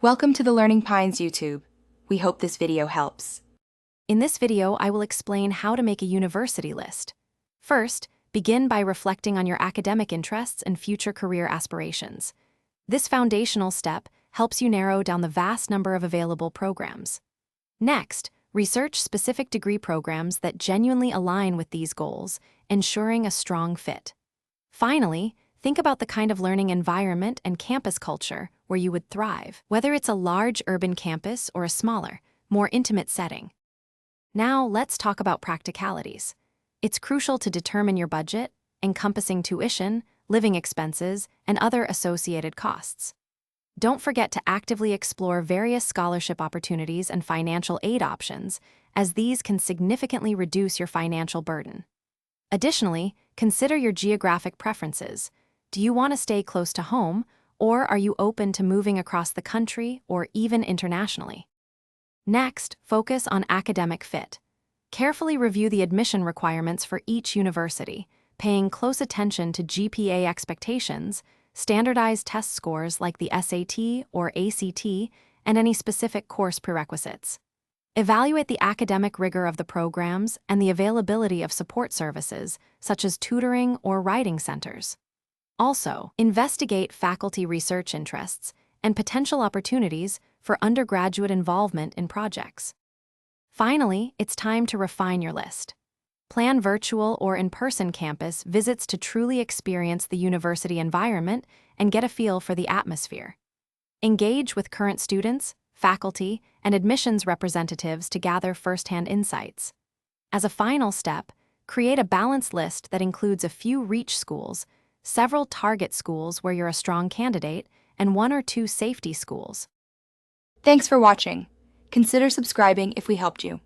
Welcome to the Learning Pines YouTube. We hope this video helps. In this video, I will explain how to make a university list. First, begin by reflecting on your academic interests and future career aspirations. This foundational step helps you narrow down the vast number of available programs. Next, research specific degree programs that genuinely align with these goals, ensuring a strong fit. Finally, think about the kind of learning environment and campus culture where you would thrive, whether it's a large urban campus or a smaller, more intimate setting. Now, let's talk about practicalities. It's crucial to determine your budget, encompassing tuition, living expenses, and other associated costs. Don't forget to actively explore various scholarship opportunities and financial aid options, as these can significantly reduce your financial burden. Additionally, consider your geographic preferences. Do you want to stay close to home, or are you open to moving across the country or even internationally? Next, focus on academic fit. Carefully review the admission requirements for each university, paying close attention to GPA expectations, standardized test scores like the SAT or ACT, and any specific course prerequisites. Evaluate the academic rigor of the programs and the availability of support services, such as tutoring or writing centers. Also, investigate faculty research interests and potential opportunities for undergraduate involvement in projects. Finally, it's time to refine your list. Plan virtual or in-person campus visits to truly experience the university environment and get a feel for the atmosphere. Engage with current students, faculty, and admissions representatives to gather firsthand insights. As a final step, create a balanced list that includes a few reach schools, several target schools where you're a strong candidate, and 1 or 2 safety schools. Thanks for watching. Consider subscribing if we helped you.